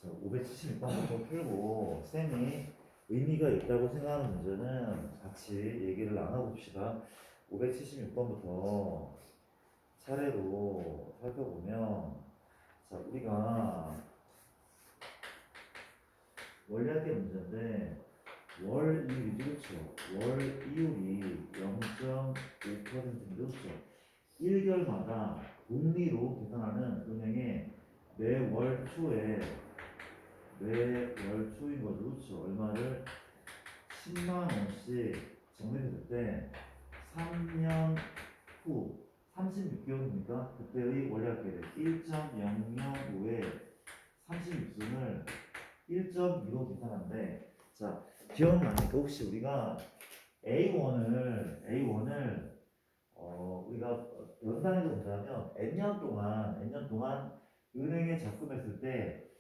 576번부터 풀고 쌤이 의미가 있다고 생각하는 문제는 같이 얘기를 나눠봅시다. 576번부터 차례로 살펴보면 우리가 원리학계 문제인데 월 이율이 그렇죠. 월 이율이 0.5%인데 그렇죠. 1개월마다 복리로 계산하는 은행의 매월 초인 거죠. 그렇죠. 얼마를 10만 원씩 정리했을 때 3년 후 36개월이니까 그때의 원리학계를 1.005에 36승을 1.2로 계산하는데 기억나니까 혹시 우리가 A1을 우리가 연산해서 본다면 N년 동안 은행에 적금했을 때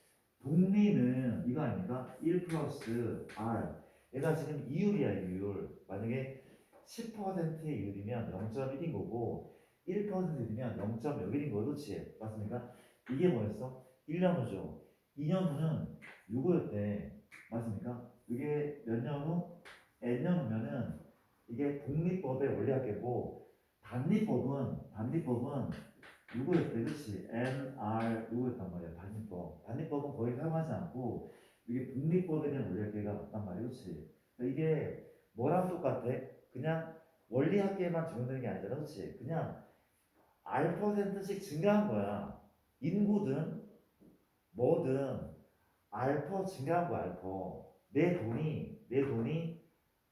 복리는 이거 아닙니까? 1 플러스 R. 얘가 지금 이율이야, 이율. 만약에 10%의 이율이면 0.1인 거고 1%이면 0.01인 거고, 그렇지? 맞습니까? 이게 뭐였어? 1년 후죠. 2년 후는 6호였대. 맞습니까? 이게 몇 년 후? N년 후면은 이게 복리법의 원리학계고 단리법은 누구였대? 그렇지? NR 누구였단 말이야? 단리법은 거의 사용하지 않고 이게 복리법에 대한 원리학계가 맞단 말이야. 그렇지? 이게 뭐랑 똑같아? 그냥 원리학계에만 적용되는 게 아니잖아. 그렇지? 그냥 R%씩 증가한 거야. 인구든 뭐든 R% 증가한 거야. R%. 내 돈이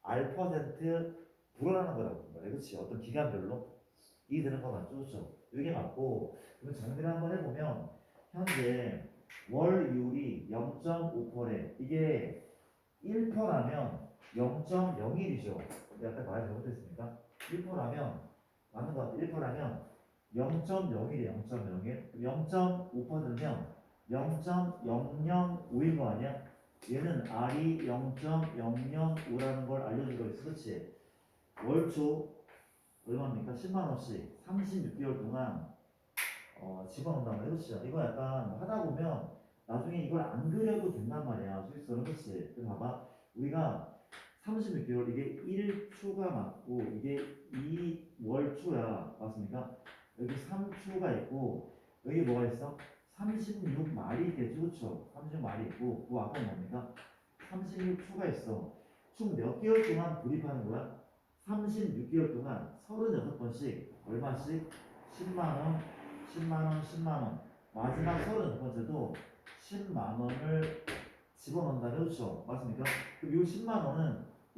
R% 불어나는 거라고 말이야. 그렇지? 어떤 기간별로 이 되는 거 맞죠? 그렇죠? 이게 맞고, 그럼 정리를 한번 해보면 현재 월 이율이 0.5%래. 이게 1%라면 0.01이죠. 내가 아까 말 잘못했습니까? 1%라면 맞는 것 같아. 1%라면 0.01이에요. 0.01. 0.5%면 0.005인 거 아니야? 얘는 R이 0.005라는 걸 알려줄 거 있어. 그렇지? 월초 얼마입니까? 10만 원씩 36개월 동안 집어넣는단 말이야. 그렇죠? 이거 약간 하다 보면 나중에 이걸 안 그려도 된단 말이야. 수익성은. 그렇지? 그럼 봐봐. 우리가 36개월 이게 1초가 맞고 이게 2월초야. 맞습니까? 여기 3초가 있고 여기 뭐가 있어? 36말이 있겠죠. 그렇죠? 36말이 있고 그 앞에 뭡니까? 36초가 있어. 총 몇 개월 동안 불입하는 거야? 36개월 동안 36번씩 얼마씩? 10만원, 10만원, 10만원. 마지막 36번째도 10만원을 집어넣는다. 그렇죠? 맞습니까? 그럼 이 10만원은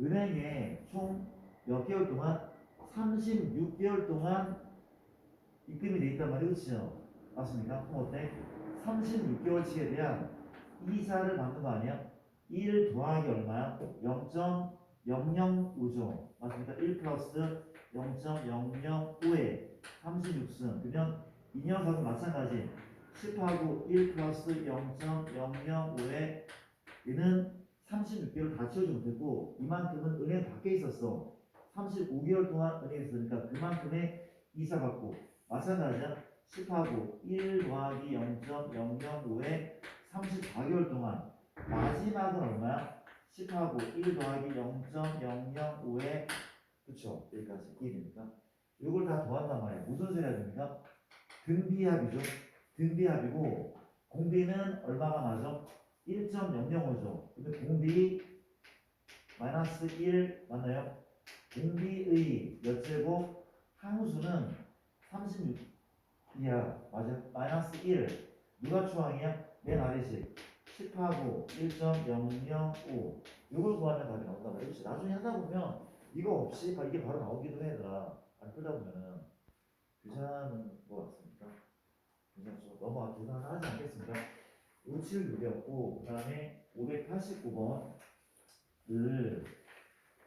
은행에 총 몇 개월 동안? 36개월 동안 입금이 돼 있단 말이에요. 그렇죠? 맞습니까? 그럼 어때? 36개월치에 대한 이자를 받는 거 아니야? 1 더하기 얼마야? 0.005죠. 맞습니까? 1 플러스 0.005에 36승. 그러면 이 녀석은 마찬가지. 10하고 1 플러스 0.005에 얘는 36개월 다 채우지 못했고 이만큼은 은행 밖에 있었어. 35개월 동안 은행에 있으니까 그만큼의 이자 받고 마찬가지야. 10하고 1 더하기 0.005에 34개월 동안 마지막은 얼마야? 10하고 1 더하기 0.005에 그쵸? 여기까지 이해됩니까? 이걸 다 더한단 말이야. 무슨 소리 해야 됩니까? 등비합이죠. 등비합이고 공비는 얼마가 나죠? 1.005죠. 근데 공비 마이너스 1 맞나요? 공비의 몇 제곱 항수는 36이야. 맞아. 마이너스 1 누가 추항이야? 맨 아래식 10하고 1.005 이걸 구하면 답이 나온단 말이야. 그렇지? 나중에 하다 보면 이거 없이 이게 바로 나오기도 해. 얘들아. 안 풀다 보면은 괜찮은 거 같습니까? 괜찮죠? 너무 계산을 하지 않겠습니다. 5766이었고 그 다음에 589번을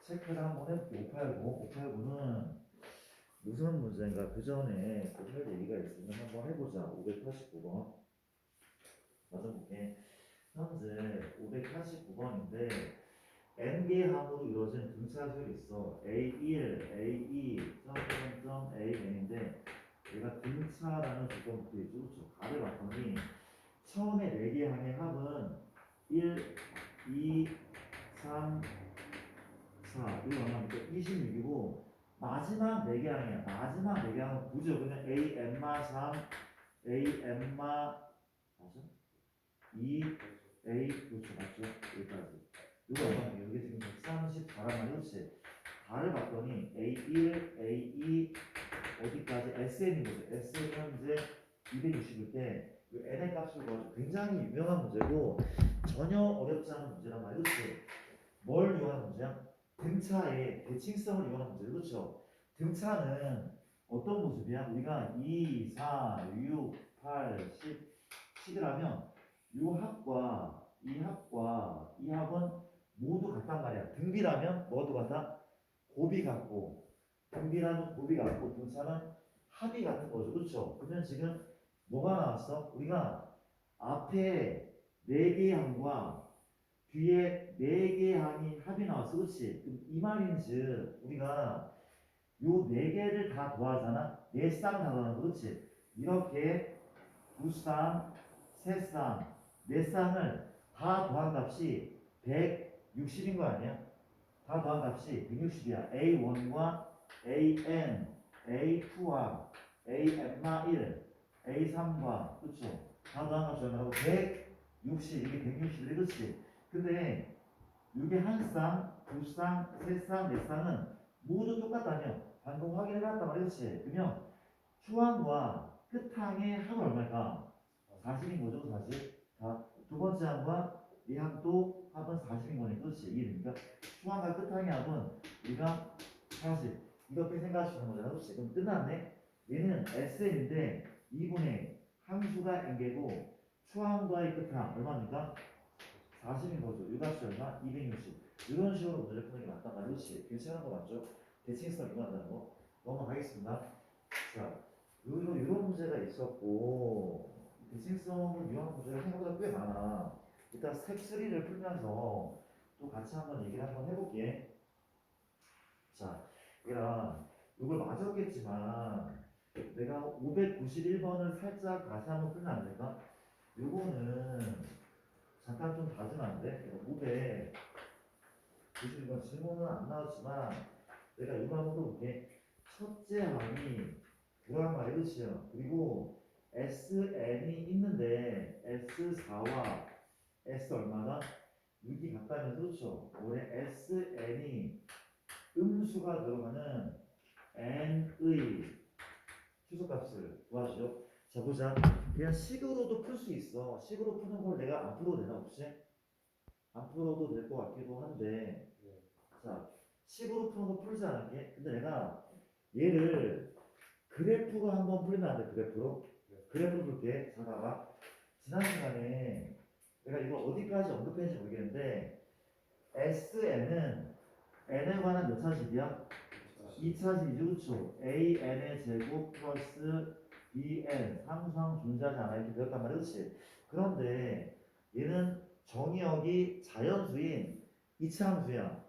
체크를 한번 해볼게요. 589는 무슨 문제인가? 그 전에 할 얘기가 있으면 한번 해보자. 589번 맞아볼게. 현재 589번인데 n개의 항으로 이루어진 등차수열이 있어. A1, A2, 점점점 AN인데 얘가 등차라는 조건부터 있죠. 그렇죠? 가를 봤더니 처음에 4개의 4개 항의 합은 1, 2, 3, 4 이거 얼마입니까? 26이고 마지막 4개 항이야. 마지막 4개 항은 9죠. 그러면 A, M마 3, A, M마 맞아? 2, A, 그렇죠. 맞죠? 여기까지. 이거 얼마입니까? 이게 지금 134란 말이었지. 답을 봤더니 A1, A2 어디까지 SN인 거죠. SN은 이제 260일 때 n의 값을 구하죠. 굉장히 유명한 문제고 전혀 어렵지 않은 문제란 말이죠. 뭘 이용하는 문제야? 등차의 대칭성을 이용하는 문제. 그렇죠? 등차는 어떤 모습이야? 우리가 2, 4, 6, 8, 10, 10이라면 이 합과 이 합과 이 합은 모두 같단 말이야. 등비라면 뭐도 같아? 곱이 같고 등비라는 곱이 같고 등차는 합이 같은 거죠. 그렇죠? 그러면 지금 뭐가 나왔어? 우리가 앞에 4개의 항과 뒤에 4개의 항이 합이 나왔어. 그렇지? 그럼 이 말인즉 우리가 요 4개를 다 더하잖아. 4쌍 다 더하는 거. 그렇지? 이렇게 2쌍, 3쌍, 4쌍을 다 더한 값이 160인 거 아니야? 다 더한 값이 160이야. A1과 AN, A2와 AM마 1, A3과 그쵸? 다 더한 값이 얼마라고? 160, 이게 160이래. 그치? 근데 이게 한 쌍, 두 쌍, 세 쌍, 네 쌍은 모두 똑같다며 방금 확인해봤단 말이야. 그치? 그러면 초항과 끝항의 합은 얼마일까? 40인 거죠. 40. 두 번째 항과 이 항도 합은 40인 거니까. 그렇지? 이해됩니까? 초항과 끝항의 합은 우리가 40 이렇게 생각하시는 거잖아. 그렇지? 그럼 끝났네. 얘는 SN인데 2분의 함수가 n개고 초항과의 끝항 얼마입니까? 40인 거죠. 이 값이 얼마? 260. 이런 식으로 문제를 푸는 게 맞단 말이야. 그렇지? 괜찮은 거 맞죠? 대칭성 이용한다는 거. 넘어가겠습니다. 자, 이런 문제가 있었고 대칭성을 이용하는 문제가 생각보다 꽤 많아. 일단 스텝 3를 풀면서 또 같이 한번 얘기를 한번 해볼게. 자, 얘랑 이걸 맞았겠지만 내가 591번을 살짝 다시 한번 풀면 안 될까? 요거는 잠깐 좀 봐주면 안 돼? 591번 질문은 안 나왔지만 내가 이거 한번 볼게. 첫째 항이 그런 말이 끝이요. 그리고 SN이 있는데 S4와 S 얼마나? 6이 같다면 그렇죠. 올해 SN이 음수가 들어가는 N의 최소값을 구하죠. 자 보자. 그냥 식으로도 풀 수 있어. 식으로 푸는 걸 내가 안 풀어도 되나 혹시? 안 풀어도 될 것 같기도 한데 자 식으로 푸는 거 풀지 않을게. 근데 내가 얘를 그래프로 한번 풀면 안 돼. 그래프로? 그래프로 볼게. 자 봐봐. 지난 시간에 내가 이거 어디까지 언급했는지 모르겠는데 SN은 n에 관한 몇 차식이야? 2차식이죠. 그쵸? AN의 제곱 플러스 BN 항상 존재하지 않아 이렇게 배웠단 말이야. 그치? 그런데 얘는 정의역이 자연수인 이차함수야.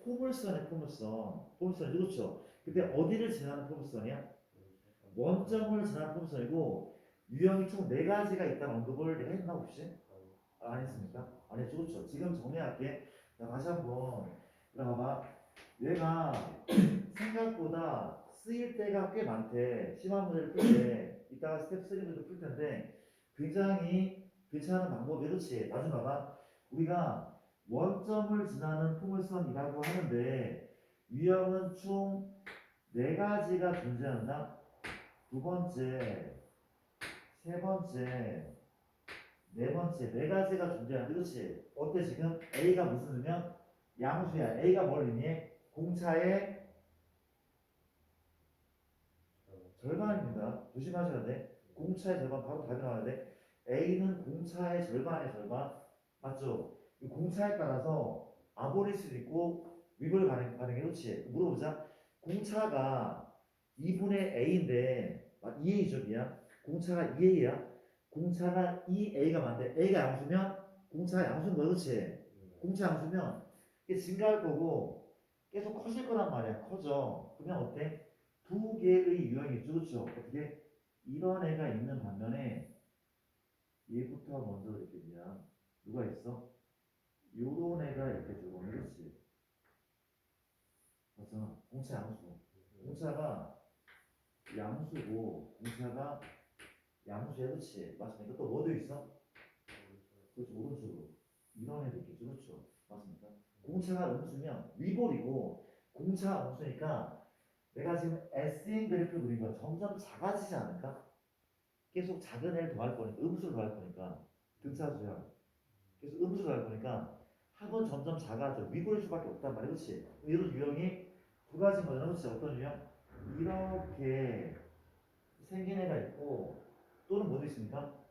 포물선의 포물선. 포물선이죠. 그쵸? 근데 어디를 지나는 포물선이야? 원점을 지나는 포물선이고 유형이 총 4가지가 있다는 언급을 내가 했나 혹시? 안 했습니까? 안 했죠. 그쵸? 지금 정리할게. 자, 다시 한번 봐봐. 얘가 생각보다 쓰일 때가 꽤 많대. 심한 문제를 풀 때, 이따가 스텝 3도 풀 텐데, 굉장히 괜찮은 방법이 그렇지. 나중 봐봐. 우리가 원점을 지나는 포물선이라고 하는데, 유형은 총 4가지가 존재한다. 두 번째, 세 번째, 네 번째, 4가지가 존재하는데, 그렇지? 어때 지금? A가 무슨 의미야? 양수야. A가 뭘 의미해? 공차의 절반입니다. 조심하셔야 돼. 공차의 절반 바로 답이 나와야 돼. A는 공차의 절반의 절반. 맞죠? 이 공차에 따라서 아볼일 수도 있고 위볼 가능해. 그렇지? 물어보자. 공차가 2분의 A인데 2A죠, 미야. 공차가 2A야. 공차가 2A가 맞는데 A가 양수면 공차가 양수인 거야. 그렇지? 공차 양수면 이게 증가할 거고 계속 커질 거란 말이야. 커져. 그러면 어때? 2개의 유형이 있죠. 그렇죠? 어떻게? 이런 애가 있는 반면에 얘부터 먼저 이렇게 그냥 누가 있어? 요런 애가 이렇게 주고 그렇지. 맞잖아. 공차 양수. 공차가 양수고 공차가 양수야, 그렇지? 맞습니까? 또 뭐도 있어? 그렇죠. 오른쪽으로 이런 애도 있겠죠, 그렇죠? 맞습니까? 공차가 음수면 위볼이고 공차가 음수니까 내가 지금 SN 그래프 그린 건 점점 작아지지 않을까? 계속 작은 애를 더할 거니까 음수를 더할 거니까 등차수야. 그래서 음수를 더할 거니까 합은 점점 작아져 위볼일 수밖에 없단 말이야, 그렇지? 이런 유형이 두 가지 거잖아, 그렇지? 어떤 유형? 이렇게 생긴 애가 있고 또는 뭐도 있습니까?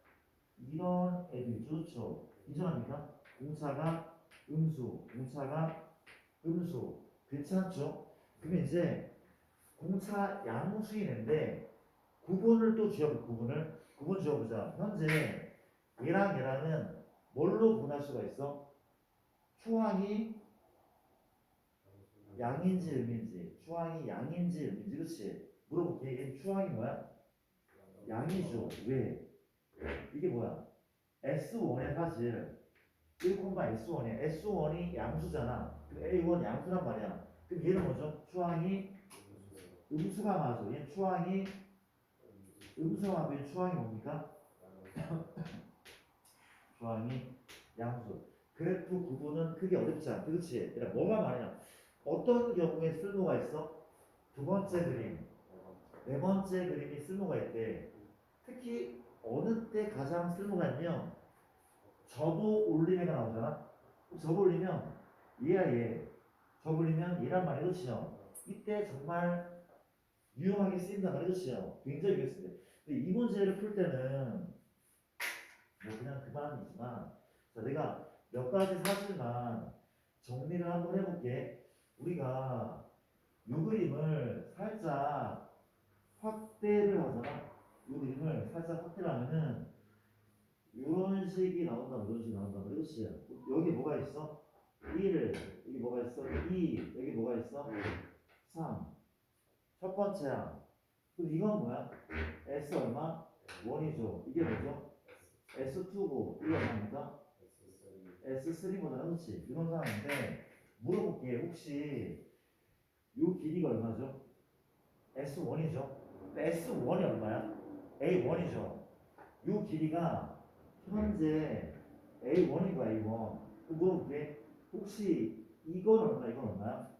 이런 애들이 좋죠. 인정합니까? 공차가 음수, 공차가 음수. 괜찮죠? 그러면 이제 공차 양수인 애인데 구분을 또 지어볼 구분 지어보자. 현재 얘랑 얘랑은 뭘로 구분할 수가 있어? 추항이 양인지 음인지, 추항이 양인지 음인지, 그렇지? 물어볼게. 얘 추항이 뭐야? 양이죠. 왜? 이게 뭐야? S1의 사실 1,S1이야. S1이 양수잖아. 그럼 A1 양수란 말이야. 그럼 얘는 뭐죠? 추항이 음수가 맞아. 얘는 추항이 음수가 맞고 얘는 추항이 뭡니까? 추항이 양수. 그래프 구분은 크게 어렵지 않다. 그렇지? 그러니까 뭐가 말이냐? 어떤 경우에 쓸모가 있어? 두 번째 그림, 네 번째 그림이 쓸모가 있대. 특히 어느 때 가장 쓸모가 있냐면 접어 올림애가 나오잖아. 접어 올리면 얘야 얘. 접어 올리면 얘란 말이야. 그렇죠? 이때 정말 유용하게 쓰인단 말이야. 그렇죠? 굉장히 유용하게 쓰인대. 근데 이 문제를 풀 때는 뭐 그냥 그만이지만 자, 내가 몇 가지 사실만 정리를 한번 해볼게. 우리가 이 그림을 살짝 확대를 하잖아. 이 그림을 살짝 확대를 하면은 이런 식이 나온다, 이런 식이 나온다. 그렇지? 여기 뭐가 있어? 1, 여기 뭐가 있어? 2, 여기 뭐가 있어? 3. 첫 번째야. 그럼 이건 뭐야? S 얼마? 1이죠. 이게 뭐죠? S2고, 이게 얼마입니까? S3보다 그렇지? 이런 상황인데, 물어볼게. 혹시 이 길이가 얼마죠? S1이죠? S1이 얼마야? A1이죠? 이 길이가 현재 A1이고 A1. 물어볼게. 혹시 이건 얼마, 이건 얼마야?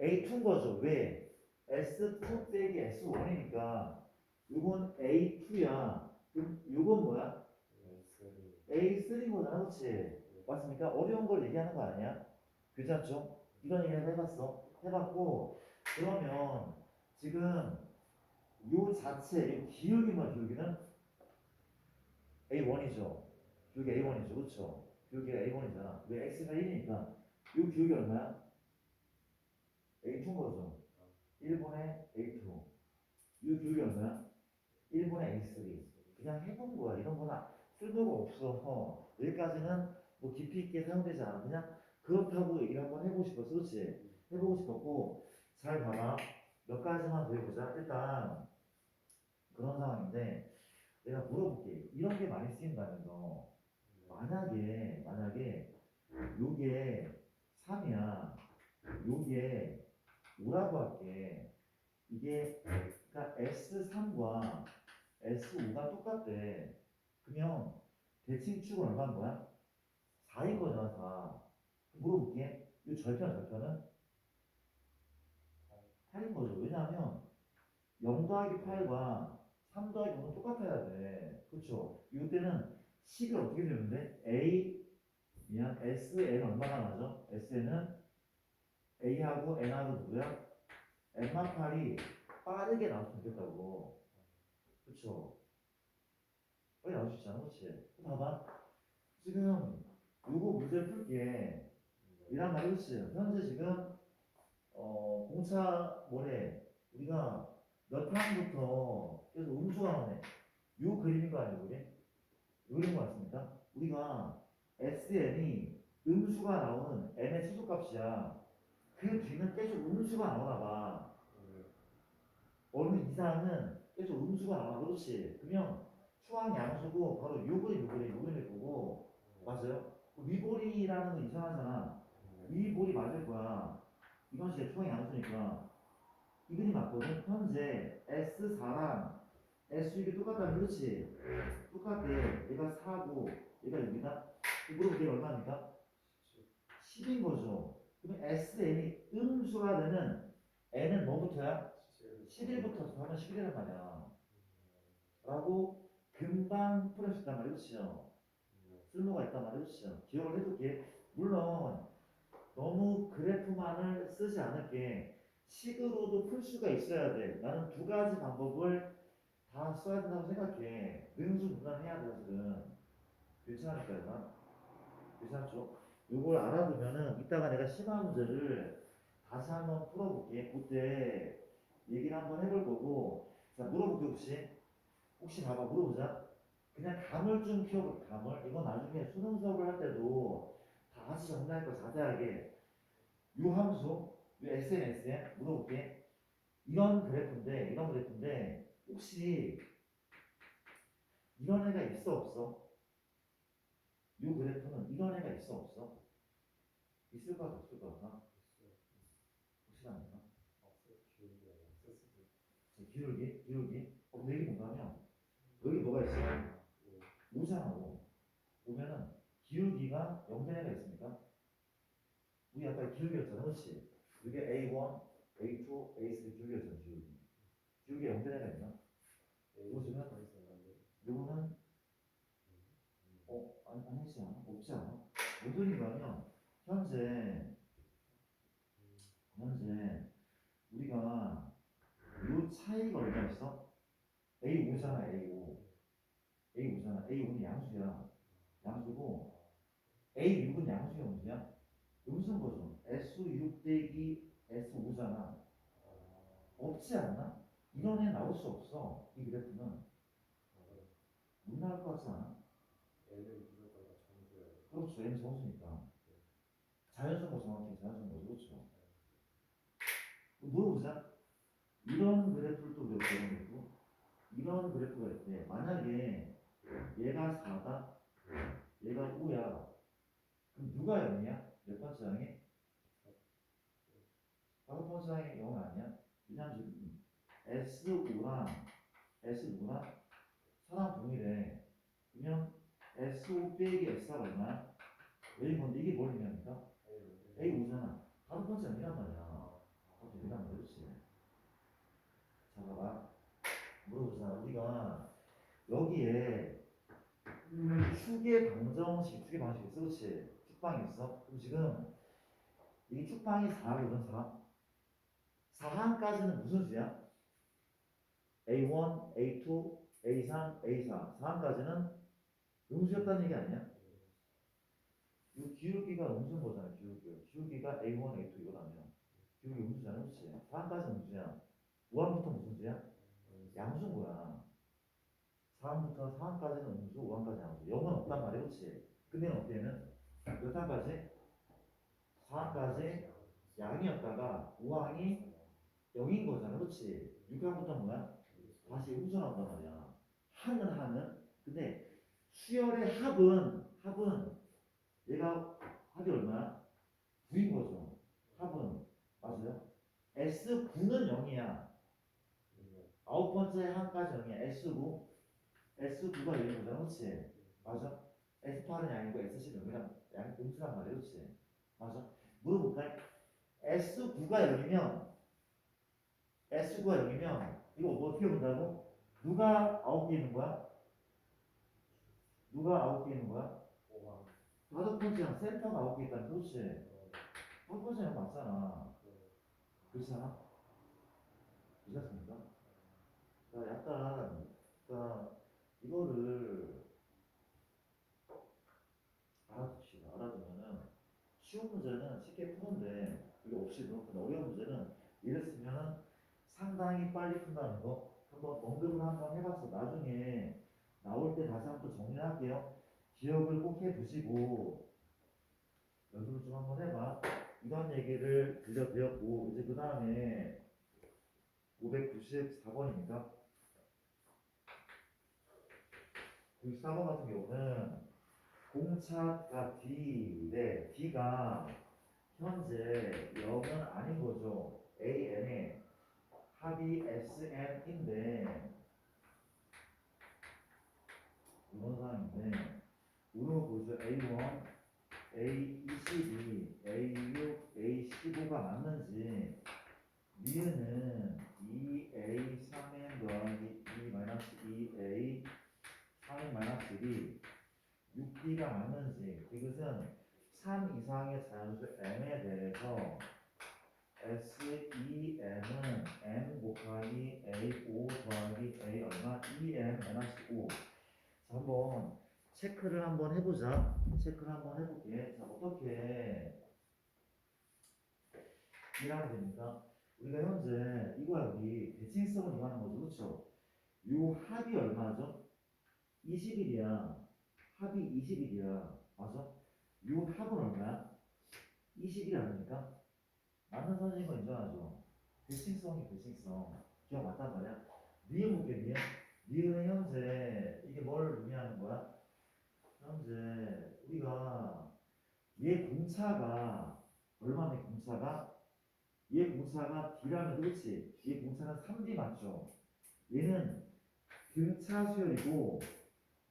A2인 거죠. 왜? S2 빼기 S1이니까 이건 A2야. 그럼 이건 뭐야? A3 거잖아, 그렇지? 맞습니까? 어려운 걸 얘기하는 거 아니야? 괜찮죠? 이런 얘기를 해봤어. 해봤고 그러면 지금 요 자체, 요 기울기 뭐 기울기는 A1이죠. 기울기 A1이죠, 그렇죠? 기울기가 A1이잖아. 왜 X가 1이니까 요 기울기 얼마야? A2인 거죠. 1분의 A2. 요 기울기 얼마야? 1분의 A3. 그냥 해본 거야. 이런 거나 쓸모가 없어. 여기까지는 뭐 깊이 있게 사용되지 않아. 그냥 그렇다고 얘기를 한번 해보고 싶었어. 그렇지? 해보고 싶었고, 잘 봐봐. 몇 가지만 더 해보자. 일단, 그런 상황인데, 내가 물어볼게. 이런 게 많이 쓰인다면서, 만약에, 요게 3이야. 요게 5라고 할게. 이게, 그러니까 S3과 S5가 똑같대. 그러면 대칭축은 얼마인 거야? 4인 거잖아, 4. 물어볼게. 이 절편은 8인 거죠. 왜냐하면 0 더하기 8과 3 더하기 5는 똑같아야 돼. 그렇죠? 이때는 식을 어떻게 되는데? SN 얼마나 나죠? SN은 A하고 N하고 누구야? N만 8이 빠르게 나왔으면 좋겠다고. 그렇죠? 빨리 나올 수 있잖아, 그렇지? 봐봐. 지금 요거 문제 풀기에 이란 말이 그렇지? 현재 지금 공차 뭐래? 우리가 몇 항부터 계속 음수가 나오네. 요 그림인 거 아니에요, 우리? 요 그림 거 같습니까? 우리가 SN이 음수가 나오는 n의 최소값이야. 그 뒤는 계속 음수가 나오나 봐. 어느 이상은 계속 음수가 나와. 그렇지? 그러면 수학 양수고 바로 요근이 거고 맞아요? 위볼이라는 건 이상하잖아. 위볼이 맞을 거야. 이건 진짜 수학 양수니까 이근이 맞거든. 현재 S4랑 S6이 똑같다면 그렇지? 똑같대. 얘가 4고 얘가 6이다. 물어볼 게 얼마입니까? 10인 거죠. 그럼 SN이 음수가 되는 N은 뭐부터야? 11부터 하면 11이란 말이야. 라고 금방 풀을 수 있단 말이야. 그렇죠? 쓸모가 있단 말이야. 그렇죠? 기억을 해둘게. 물론 너무 그래프만을 쓰지 않을게. 식으로도 풀 수가 있어야 돼. 나는 두 가지 방법을 다 써야 된다고 생각해. 능수능란해야 돼, 사실은. 괜찮을까, 이거? 괜찮죠? 이걸 알아두면은 이따가 내가 심화 문제를 다시 한번 풀어볼게. 그때 얘기를 한번 해볼 거고. 자, 물어볼게, 혹시. 혹시 봐봐, 물어보자. 그냥 감을 좀 키워볼게, 감을. 이거 나중에 수능 수업을 할 때도 다 같이 정리할 거 자세하게. 요 함수, 요 SNS에 물어볼게. 이런 그래프인데, 혹시 이런 애가 있어, 없어? 요 그래프는 이런 애가 있어, 없어? 있을 것 같아, 없을 것 같아? 확실합니까? 기울기. 근데 이게 뭔가면, 여기 뭐가 있어? 우상하고, 보면은, 기울기가 0된 애가 있습니까? 우리 아까 기울기였잖아, 그렇지? 이게 A1, A2, A3 기울기였잖아, 기울기. 기울기가 0된 애가 있나? 보시면, 요거는, 아니지 않아? 없지 않아? 뭔 소린가 하면, 현재, 우리가 요 차이가 얼마 있어? A5잖아, A5. A5잖아. A5는 양수야. 양수고, A6은 양수야, 음수야? 음수인 거죠. S6 대기 S5잖아. 없지 않나? 이런 애 나올 수 없어. 이 그래프는. 못 나올 것 같지 않아? 그렇죠. N 정수니까. 자연수인 거 정확히 자연수인 거죠. 그렇죠. 물어보자. 이런 그래프를 또 몇 개 있고, 이런 그래프가 있대. 만약에 얘가 4다, 얘가 5야. 그럼 누가 0이야? 몇 번째 항에? 다섯 번째 항에 0 아니야? 왜냐면 지금 S5랑 S5랑 사람 동일해. 그러면 S5 빼기 S가 얼마야? A인 건데 이게 뭘 의미합니까? A5잖아. 다섯 번째 아니란 말이야. 동일한 거 그렇지. 자, 봐봐. 물어보자. 우리가 여기에 축의 방정식 있어. 그렇지? 축방이 있어. 그럼 지금 이게 축방이 4거든, 4. 4항까지는 무슨 수야? A1, A2, A3, A4. 4항까지는 음수였다는 얘기 아니야? 이 기울기가 음수인 거잖아, 기울기가 A1, A2 이거라면. 기울기 음수잖아, 그렇지? 4항까지는 음수야. 5항부터 무슨 수야? 양수인 거야. 4항부터 4항까지는 음수, 5항까지 양수. 0은 없단 말이야, 그렇지? 근데 어떻게 되면 몇 항까지? 4항까지 양이었다가 5항이 0인 거잖아, 그렇지? 6항부터 뭐야? 다시 음수 나온단 말이야. 하는. 근데 수열의 합은 얘가 합이 얼마야? 9인 거죠. 합은 맞아요? S9는 0이야. 아홉 번째 항까지 0이야. S9가 0인 거잖아, 그렇지? 맞아? S8은 양이고 S10은 0이란 양 음수란 말이야, 그렇지? 맞아? 물어볼까? S9가 0이면 이거 뭐 어떻게 본다고? 누가 9개 있는 거야? 누가 9개 있는 거야? 다섯 번째랑 센터가 9개 있다는 그렇지? 첫 번째는 맞잖아. 그렇지 않아? 괜찮습니까? 그러니까 약간, 그러니까 이거를 알아두면은 쉬운 문제는 쉽게 푸는데 그게 없이도 근데 어려운 문제는 이랬으면은 상당히 빨리 푼다는 거 한번 언급을 한번 해봤어. 나중에 나올 때 다시 한번 정리를 할게요. 기억을 꼭 해두시고 연습을 좀 한번 해봐. 이런 얘기를 들려드렸고 이제 그 다음에 594번입니다. 94번 같은 경우는 공차가 D인데 D가 현재 0은 아닌 거죠. AN의 합이 SN인데 이런 상황인데 우로 보죠. A1, A22, A6, A15가 맞는지 니은은 2A3N 더하기 2-2A 3N-1이 6D가 맞는지 이것은 3 이상의 자연수 M에 대해서 SEM은 M 곱하기 A5 더하기 A 얼마? 2M-5. 자, 한번 체크를 한번 해보자. 체크를 한번 해볼게. 자, 어떻게 일하면 됩니까? 우리가 현재 이거야 우리 대칭성을 이용하는 거죠. 그렇죠? 요 합이 얼마죠? 20일이야. 합이 20일이야. 맞아? 요 합은 얼마야? 20일 아닙니까? 맞는 선생님인 거 인정하죠? 대칭성이 대칭성. 기억 맞단 말이야? 니은 볼게, 니은. 니은은 현재 이게 뭘 의미하는 거야? 현재 우리가 얘 공차가 얼마나 공차가? 얘 공차가 D라면 그렇지? 얘 공차는 3D 맞죠? 얘는 등차 수열이고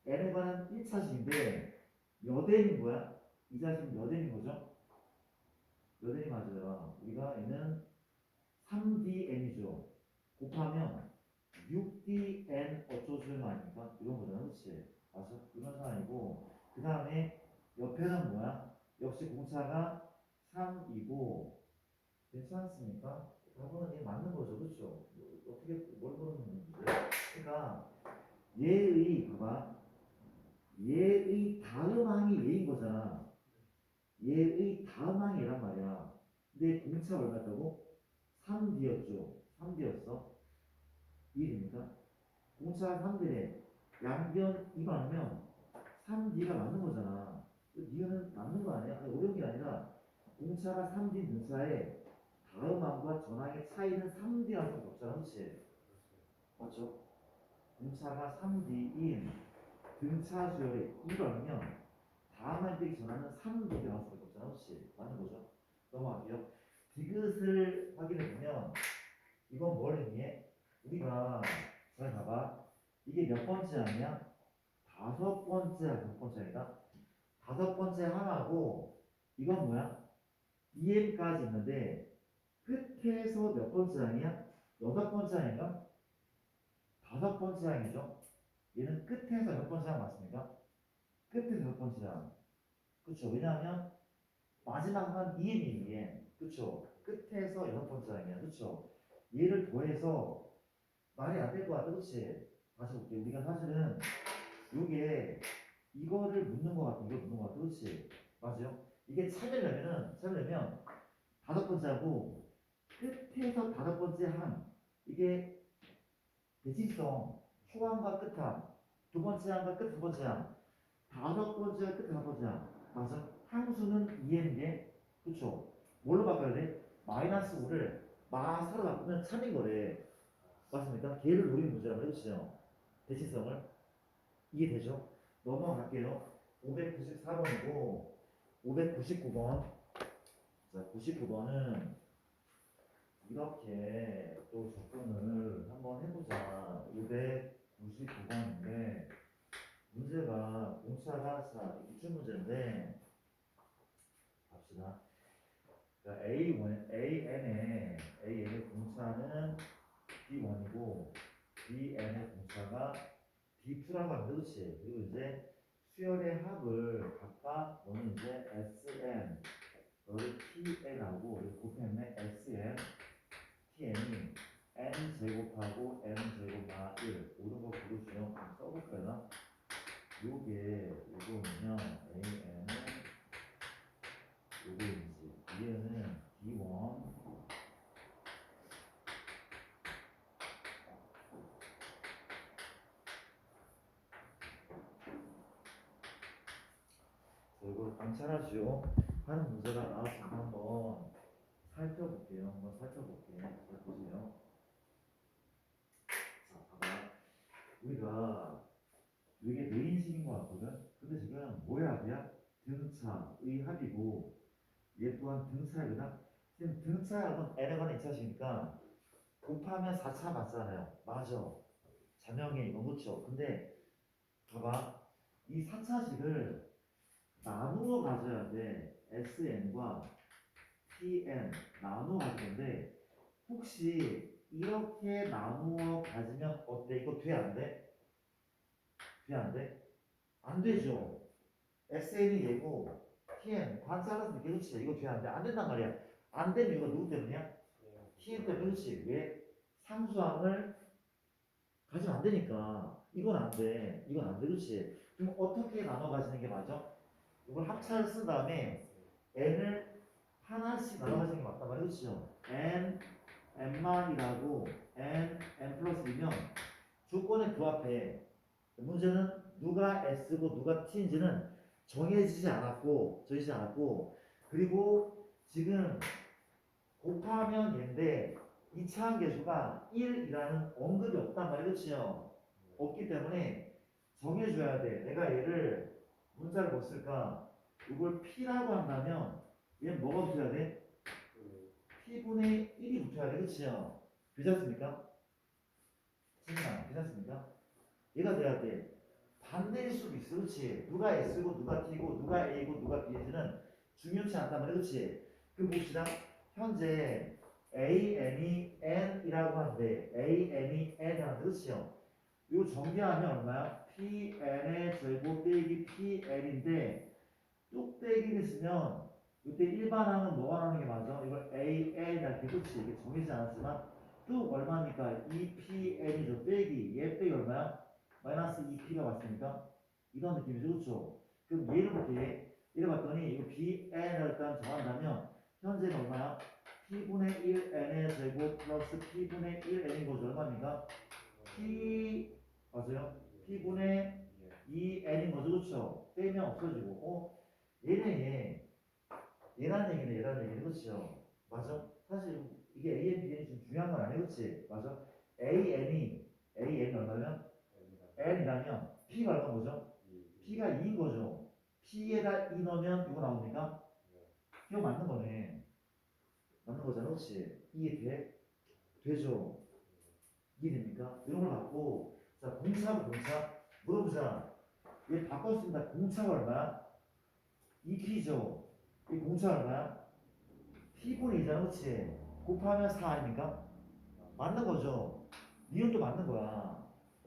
N에 관한 1차식인데 몇 N인 거야? 이 자식은 몇 N인 거죠? 몇 N이 맞아요? 우리가 얘는 3DN이죠. 곱하면 6DN 어쩌고저쩌고 아닙니까? 이런 거잖아. 그렇지? 맞아? 이런 상황이고 그 다음에 옆에는 뭐야? 역시 공차가 3이고 괜찮습니까? 답은 이게 맞는 거죠. 그렇죠? 어떻게 뭘 보는 건지. 그러니까 얘의 봐봐. 얘의 다음 항이 얘인 거잖아. 얘의 다음 항이 얘란 말이야. 근데 공차 얼마였다고? 3D였죠. 3D였어. 이해됩니까? 공차 3D에 양변 이거하면 3D가 맞는 거잖아. 니은 맞는 거 아니야? 아니, 어려운 게 아니라 공차가 3D 등차에 다음 항과 전항의 차이는 3D 항이 없잖아. 그렇지? 맞죠? 등차가 3D인 등차 수열에 이러면 다음 항 전항은 3D가 나올 수밖에 없잖아. 그렇지? 맞는 거죠? 넘어갈게요. 디귿을 확인해 보면 이건 뭘 의미해? 우리가 잘 봐봐. 이게 몇 번째 항이야? 다섯 번째 항, 몇 번째 항이다? 다섯 번째 항하고 이건 뭐야? EM까지 있는데 끝에서 몇 번째 항이야? 여섯 번째 항인가? 다섯 번째 항이죠. 얘는 끝에서 몇 번째 항 맞습니까? 끝에서 몇 번째 항. 그쵸? 왜냐하면 마지막 항은 EM이 EM. 그쵸? 끝에서 여섯 번째 항이야. 그쵸? 얘를 더해서 말이 안 될 것 같아. 그치? 다시 볼게. 우리가 사실은 요게 이거를 묻는 것 같아. 이거 묻는 것 같아. 그렇지? 맞아요? 이게 찾으려면 다섯 번째 하고 끝에서 다섯 번째 항 이게 대칭성 초항과 끝항 두 번째 항과 끝 두 번째 항 다섯 번째와 끝 다섯 번째 항 맞아? 항수는 2n인데 그쵸? 뭘로 바꿔야 돼? 마이너스 5를 마사로 바꾸면 참인 거래. 맞습니까? 걔를 노리는 문제라고 해주시죠. 대칭성을 이해되죠? 넘어갈게요. 594번이고 599번. 자, 99번은 이렇게 또 접근을 한번 해보자. 599번인데 문제가 공차가 자 기출 문제인데 갑시다. 그러니까 AN의 공차는 B1이고 BN의 공차가 B2라고 하면 그렇지. 그리고 이제 수열의 합을 각각 너는 이제 SN 너를 TN하고 곱했네. SN TN이 N 제곱하고 N 제곱 1 모든 거 고르시면 써볼까요? 요거는요 AN은 요거인지 B는 B1 이걸 관찰하시오 하는 문제가 나왔으면 한번 살펴볼게요. 한번 살펴볼게요. 잘 보세요. 자, 봐봐. 우리가 이게 메인식인 것 같거든. 근데 지금 뭐야 돼야 등차의 합이고 얘 또한 등차이거든. 지금 등차하고는 n에관한 2차식이니까 곱하면 4차 맞잖아요. 맞아. 자명해 이거 그렇죠. 근데 봐봐. 이 4차식을 나누어 가져야 돼. sn과 tn 나누어 가지는데 혹시 이렇게 나누어 가지면 어때? 이거 돼? 안 돼? 돼? 안 돼? 안 되죠. sn이 얘고 tn 관찰해서 그렇지. 이거 돼? 안 돼? 안 된단 말이야. 안 되는 이유가 누구 때문이야? tn 때문에 그렇지. 왜? 상수항을 가지면 안 되니까. 이건 안 돼. 이건 안 돼. 그렇지. 그럼 어떻게 나눠 가지는 게 맞아? 이걸 합차를 쓴 다음에 n을 하나씩 나눠 가지는 게 맞단 말이야. 그렇죠? n n만이라고 n 플러스 1이면 조건은 그 앞에 문제는 누가 s고 누가 t인지는 정해지지 않았고 그리고 지금 곱하면 얘인데 이차항 계수가 1이라는 언급이 없단 말이에요. 그렇죠? 없기 때문에 정해줘야 돼. 내가 얘를 문자를 못 쓸까? 이걸 p라고 한다면 얘는 뭐가 붙어야 돼? p분의 1이 붙어야 돼. 그렇죠? 되지 않습니까? 되지 않습니까? 얘가 돼야 돼. 반대일 수도 있어. 그렇지? 누가 S고 누가 T고 누가 A고 누가 B인지는 중요치 않단 말이야. 그렇지? 그럼 봅시다. 현재 AN이 N이라고 하는데 AN이 N이라는 그렇지요? 이거 정비하면 얼마야? PN의 제곱 빼기 PN인데 뚝배기를 쓰면 이때 일반항은 뭐가 나오는 게 맞아? 이걸 AN이라고 그렇지? 이게 정해지지 않았지만 뚝 얼마니까 2PN이죠. 빼기 얘 빼기 얼마야? 마이너스 2p가 왔으니까 이런 느낌이죠. 그렇죠? 그럼 얘를 볼게. 얘를 봤더니 이거 bn을 일단 정한다면 현재는 얼마야? p분의 1n의 제곱 플러스 p분의 1n인 거죠. 얼마입니까? p 맞아요? p분의 2n인 거죠. 그렇죠? 빼면 없어지고 얘네 얘라는 얘기는 그렇죠? 맞아? 사실 이게 AN, BN이 좀 중요한 건 아니에요. 그렇지? 맞아? AN이 얼마면? N이라면 P가 얼마 거죠? P가 2인 거죠. P에다 2 넣으면 이거 나옵니까? 이거 맞는 거네. 맞는 거잖아. 그렇지? 이해 돼? 되죠? 이해됩니까? 이런 걸 갖고 자 공차하고 공차 물어보자. 얘 바꿨습니다. 공차가 얼마야? 2P죠. 이 공차 얼마야? P분의 2잖아. 그렇지? 곱하면 4 아닙니까? 맞는 거죠? 니은도 맞는 거야.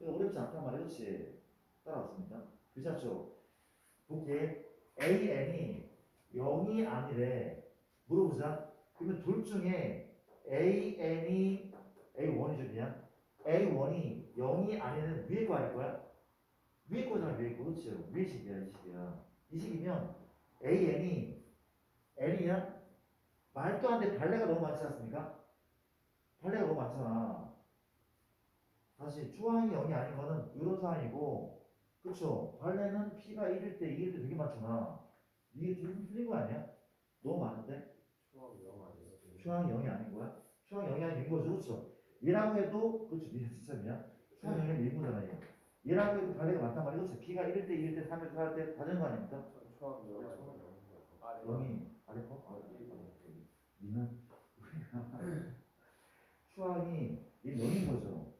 어렵지 않단 말이야. 그렇지? 따라왔습니까? 그렇죠? 볼게. AN이 0이 아니래. 물어보자. 그러면 둘 중에 AN이 A1이죠 그냥. A1이 0이 아니는 위에 거 아닐 거야? 위에 거잖아 위에 거. 그렇죠? 위에 식이야 이 식이야. 이 식이면 AN이 N이야? 말도 안 돼. 발레가 너무 많지 않습니까? 발레가 너무 많잖아. 다시 초항이 0이 아닌 거는 이런 상황이고 그쵸? 발레는 P가 1일 때 2일 때 되게 많잖아. 이게 좀 틀린 거 아니야? 너무 많은데? 추항이 0이 아닌 거야? 추항이 0이 아닌 거죠, 그렇죠? 얘라고 해도 그렇죠, 미안 진짜 미안. 추항이 0이 아닌 거잖아 얘. 얘라고 해도 발레가 많단 말이야, 그렇죠? P가 1일 때 2일 때 3일 때 4일 때 다 되는 거 아닙니까? 0이 아래 거? 니는 추항이 얘 0인 거죠.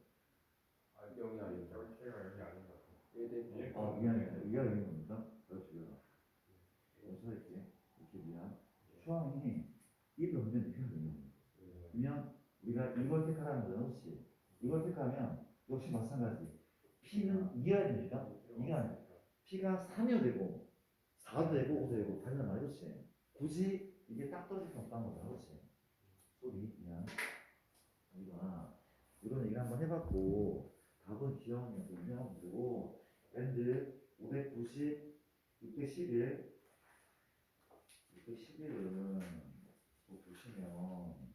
미안해. 위가 0인 겁니까? 그렇죠, 위가. 어서 이렇게 미안. 추항이 1이 없는 P가 0인 그러면 우리가 이걸 택하라는 거잖아, 그렇지? 이걸 택하면 역시 마찬가지. P는 2여야 됩니까? 2가 아니야. P가 3이어도 되고 4도 되고 5도 되고 다른 말이야, 그렇지? 굳이 이게 딱 떨어질 필요 없다는 거잖아, 그렇지? 소리 그냥 우리가 이런 얘기를 한번 해봤고 답은 기억이 유명한 문제고 밴드 590, 611, 611은 뭐 보시면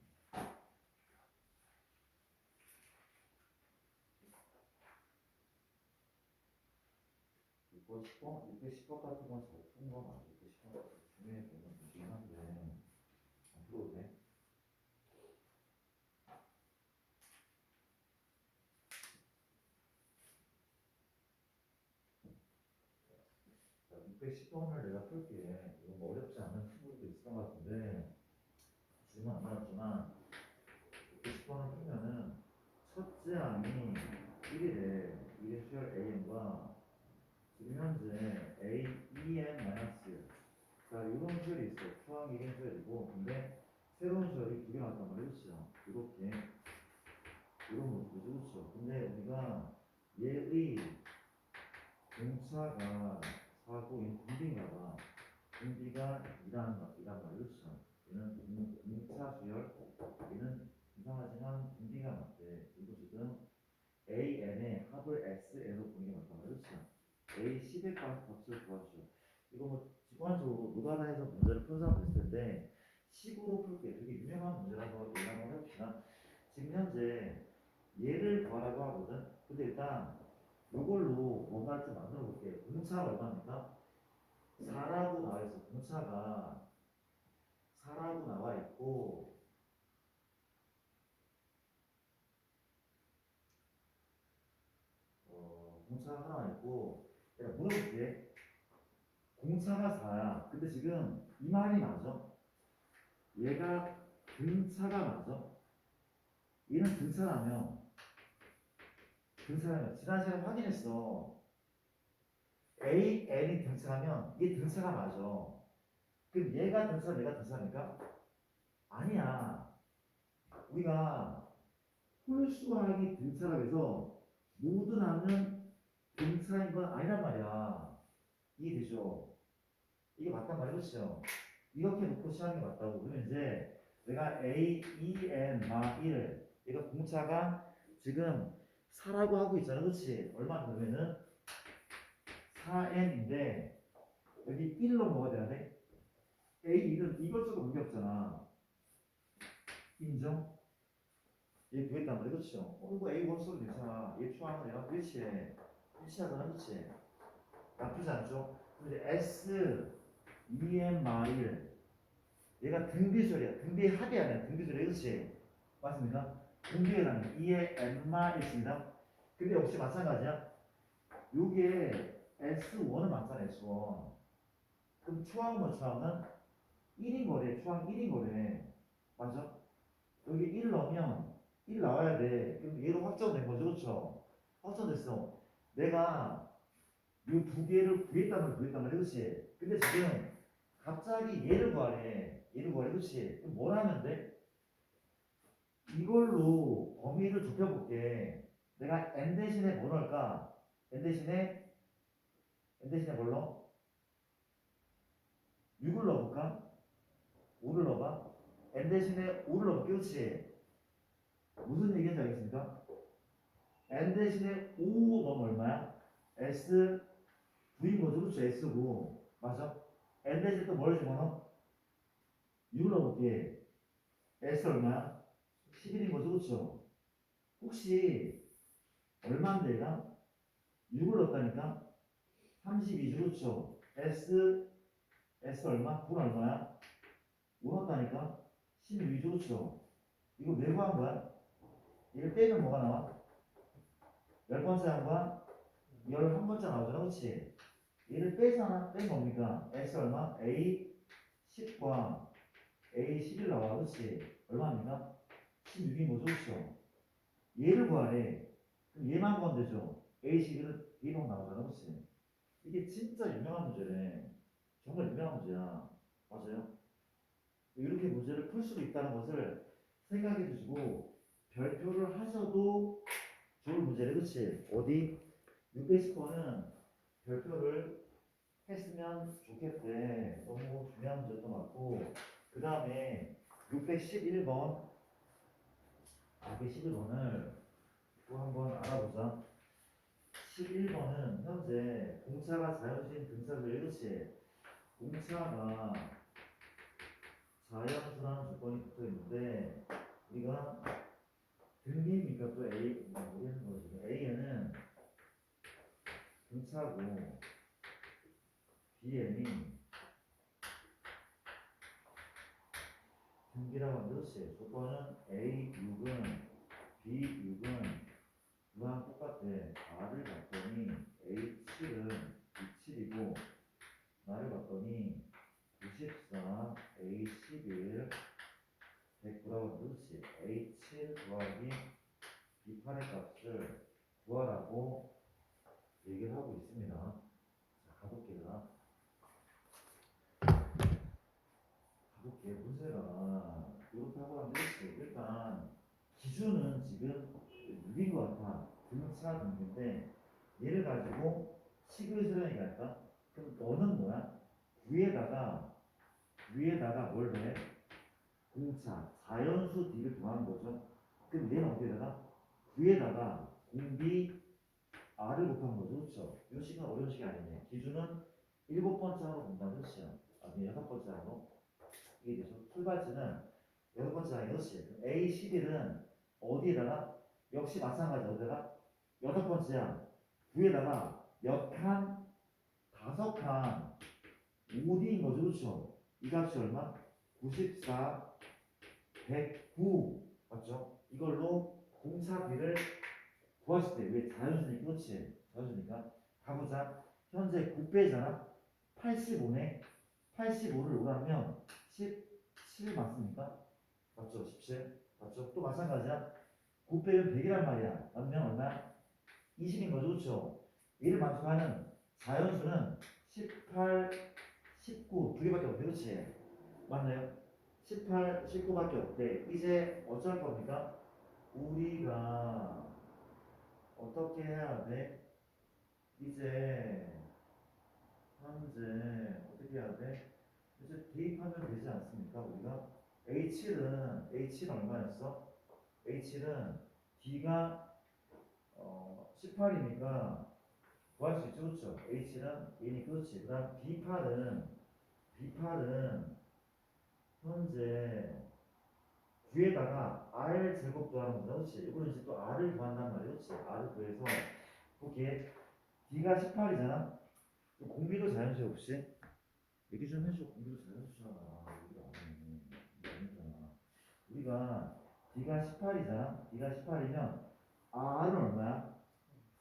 610번 같은 건 잘 푼 거 맞아. 610번 중요해 보면 무슨 한데 안 풀어도 돼? 610번을 내가 풀게. 이거 뭐 어렵지 않은 친구들도 있을 것 같은데 지금은 안 나왔지만 610번을 풀면은 첫째 항이 1이래. 1의 수열 AN과 지금 현재 A, EN-1. 자, 이런 수열이 있어. 초항 1인 수열이고 근데 새로운 수열이 두 개 나왔단 말이야. 그렇죠? 이렇게 이런 거 그렇죠? 근데 우리가 얘의 공차가 사고인 분비인가 봐. 분비가 이란 말이야. 그렇죠? 얘는 공차 수열, 얘는 이상하지만 분비가 맞대. 이거 지금 AN의 합을 SN으로 보는 게 맞단 말이야. 그렇죠? A 10의 값을 구하시오. 이거 뭐 직관적으로 노가다해서 문제를 푼 사람 있을 텐데 식으로 풀게. 되게 유명한 문제라서 이거 한번 해봅시다. 지금 현재 얘를 구하라고 하거든. 근데 일단 이걸로 뭔가를 좀 만들어 볼게. 공차가 얼마입니까? 4라고 나와 있어. 공차가 4라고 나와 있고 공차가 하나 있고 내가 물어볼게. 공차가 4야. 근데 지금 이 말이 맞아? 얘가 등차가 맞아? 얘는 등차라면 지난 시간에 확인했어. A, N이 등차하면 얘 등차가 맞아. 그럼 얘가 등차, 얘가 등차입니까? 아니야. 우리가 홀수하기 등차라고 해서 모든 항은 등차인 건 아니란 말이야. 이해되죠? 이게 맞단 말이야, 그렇죠? 이렇게 놓고 시작하는 게 맞다고. 그러면 이제 내가 A, E, N, 마 1, 얘가 공차가 지금 4라고 하고 있잖아, 그렇지? 얼마 그러면은 4N인데 여기 1로 뭐가 돼야 돼? A 1은 이걸 써도 관계없잖아. 인정? 얘 구했단 말이야, 그렇죠? 이거 A 원 써도 괜찮아. 얘 추하면 얘가 일치해. 일치하잖아, 그렇지? 나쁘지 않죠? 근데 S, EM 마일 얘가 등비술이야. 등비의 합이 아니야. 등비술이야, 그렇지? 맞습니까? 등비라는 2의 M마 있습니다. 근데 역시 마찬가지야. 요게 S1은 맞잖아, S1. 그럼 추항은 추항은 1인 거래. 추항 1인 거래. 맞아? 여기 1 넣으면 1 나와야 돼. 그럼 얘로 확정된 거죠, 그렇죠? 확정됐어. 내가 이 두 개를 구했단 말이야, 그렇지? 근데 지금 갑자기 얘를 구하래. 얘를 구하래, 그렇지? 그럼 뭘 하면 돼? 이걸로 범위를 좁혀볼게. 내가 n 대신에 뭐 넣을까? n 대신에 뭘 넣어? 6을 넣어볼까? 5를 넣어봐. n 대신에 5를 넣어볼게, 그렇지? 무슨 얘기인지 알겠습니까? n 대신에 5 넣으면 얼마야? s 9인 거죠, 그렇죠? s9 맞아? n 대신에 또 뭘 집어넣어? 6을 넣어볼게. s 얼마야? 11인 거죠, 그렇죠? 혹시 얼마인데 얘가? 6을 넣었다니까? 32죠, 그렇죠? S 얼마? 9는 얼마야? 5 넣었다니까? 16이죠, 그렇죠? 이거 왜 구한 거야? 이걸 빼면 뭐가 나와? 10번째 항과 11번째 나오잖아, 그렇지? 얘를 빼잖아. 빼면 뭡니까? S 얼마? A 10과 A 11 나와, 그렇지? 얼마입니까? 16인 거죠, 그렇죠? 얘를 구하래. 그럼 얘만 구하면 되죠? A 11은 B로 나오잖아, 그렇지? 이게 진짜 유명한 문제네. 정말 유명한 문제야. 맞아요? 이렇게 문제를 풀 수도 있다는 것을 생각해 주시고 별표를 하셔도 좋을 문제래, 그렇지? 어디? 610번은 별표를 했으면 좋겠대. 너무 중요한 문제도 많고 그 다음에 611번 611번을 또 한번 알아보자. 11번은 현재 공차가 자연수인 등차를 그렇지? 공차가 자연수라는 조건이 붙어 있는데 우리가 등비니까 또 A 모르겠는 거지. A는 등차고 Bn이 등비라고 하는 것이 조건은 A6은 B6은 무한 똑같아. R을 봤더니 A7은 B7이고 나를 봤더니 94, A11, 109라고 그렇지. A7 더하기 B8의 값을 구하라고 얘기를 하고 있습니다. 자, 가볼게요. 문제가 이렇게 하고 하면 되지. 일단 기준은 지금 6인 것 같아. 등차 등인데 얘를 가지고 식을 수련이 갈까? 그럼 너는 뭐야? 위에다가 뭘 해? 공차 자연수 D를 더하는 거죠. 그럼 얘는 어디에다가? 위에다가 공비 R을 곱한 거죠. 그렇죠? 이 식은 어려운 식이 아니네. 기준은 7번째 하로 본다. 그렇죠? 아니 6번째 하로. 이게 되죠. 출발지는 6번째 하로 그렇지. A11은 어디에다가? 역시 마찬가지 어디다가? 6번째야. 위에다가 몇 칸? 5칸 5D인 거죠. 그렇죠? 이 값이 얼마? 94, 109 맞죠? 이걸로 공차 B를 구하실 때 왜 자연수니까 그렇지? 자연수니까 가보자. 현재 9배잖아. 85네. 85를 오라면 17 맞습니까? 맞죠? 17 맞죠? 또 마찬가지야. 9배면 100이란 말이야. 맞으면 얼마? 20인 거죠. 그렇죠? 얘를 만족하는 자연수는 18, 19 두 개밖에 없대. 그렇지? 맞나요? 18, 19밖에 없대. 이제 어쩔 겁니까? 우리가 어떻게 해야 돼? 이제 현재 어떻게 해야 돼? 이제 대입하면 되지 않습니까? 우리가 H7은 얼마였어? H7은 D가 18이니까 구할 수 있죠, 그렇죠? H는 A니 그렇지. 그다음 B8은 현재 뒤에다가 R 제곱 더하는 거죠, 그렇지? 이거는 이제 또 R을 구한단 말이야, 그렇지? R을 구해서 거기에 D가 18이잖아. 공비도 자연수 없이 얘기 좀 해줘. 공비도 자연수잖아. 우리가 아니잖아. 우리가 D가 18이잖아. D가 18이면 R은 얼마야?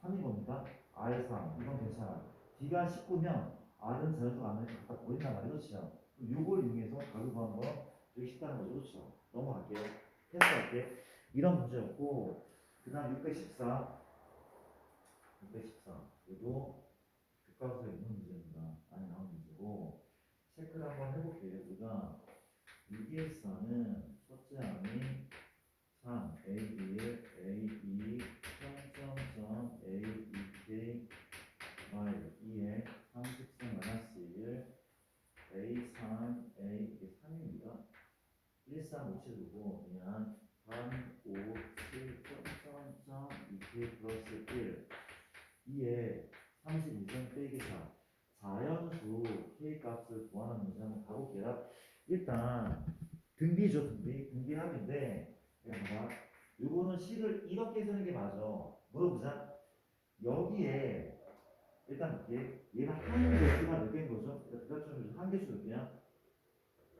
3이 뭡니까? R3. 이건 괜찮아. D가 19면 R은 자연수가 안 되니까 갖다 버린단 말이야. 그렇죠? 이걸 이용해서 답을 구한 거 되게 쉽다는 거죠. 그렇죠? 넘어갈게요. 테스트할게. 이런 문제였고 그 다음 614. 이거 교과서에 있는 문제입니다. 많이 나온 문제고 체크를 한번 해볼게요. 우리가 614는 첫째 항이 3, A1, A2, 평점점 A2K, Y, 2에 30생 마이너스 1, A3, A, 이게 3입니다. 1, 3, 5, 7 두고 그냥 3, 5, 7, 점점점 2K 플러스 1, 2에 32점 빼기 4 자연수 K 값을 구하는 문제 한번 가볼게요. 일단 등비죠. 등비합인데 봐봐. 요거는 식을 이렇게 쓰는 게 맞아. 물어보자. 여기에 일단 볼게. 얘는 한 개수가 몇 개인 거죠? 대답점이 한 개수 몇 개야?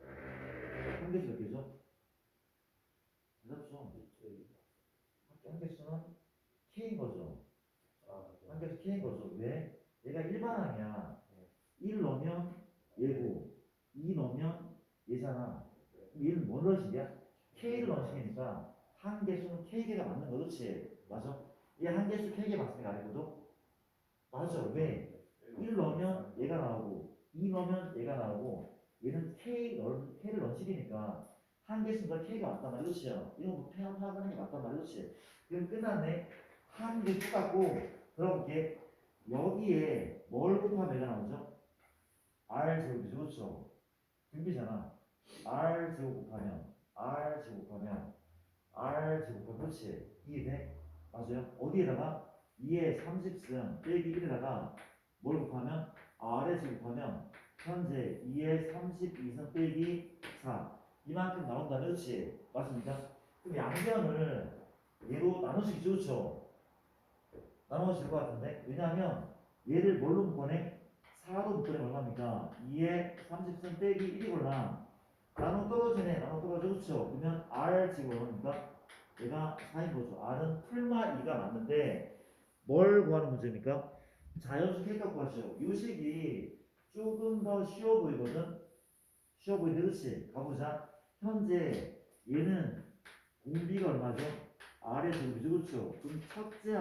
한 개수 몇 개죠? 대답점 한 개수는 K인 거죠. 한 개수 K인 거죠. 왜? 얘가 일반항이야. 1 넣으면 얘고 2 넣으면 얘잖아. 얘는 뭔 넣으식이야? K를 넣으식이니까 한 개수는 K개가 맞는 거 그렇지? 맞아? 얘 한 개수 K개 맞습니까? 아니고도? 맞아. 왜? 1 넣으면 얘가 나오고 2 넣으면 얘가 나오고 얘는 K를 넣으식이니까 한 개수가 K가 맞단 말이야. 그렇지? 이거 뭐 파악하는 게 맞단 말이야. 그렇지? 그럼 끝났네. 한 개 똑같고 그럼 이게 여기에 뭘 곱하면 얘가 나오죠? R 제곱이죠. 그렇죠? 등비잖아. R 제곱 곱하면 그렇지. 이해돼? 맞아요? 어디에다가 2의 30승 빼기 1에다가 뭘 곱하면 R에 제곱하면 현재 2의 32승 빼기 4 이만큼 나온다. 그렇지? 맞습니까? 그럼 양변을 얘로 나누시겠죠. 그렇죠? 나누어질 것 같은데 왜냐하면 얘를 뭘로 묶어내? 4로 묶어내면 얼마입니까? 2에 30승 빼기 1이걸랑 나눠 떨어지네. 나눠 떨어져. 그렇죠? 그러면 R 지금 얼마입니까? 얘가 4인 거죠. R은 풀마 2가 맞는데 뭘 구하는 문제입니까? 자연수 K값 구하죠. 이 식이 조금 더 쉬워 보이거든. 쉬워 보이는데 그렇지? 가보자. 현재 얘는 공비가 얼마죠? R의 제곱이죠, 그렇죠? 그럼 첫째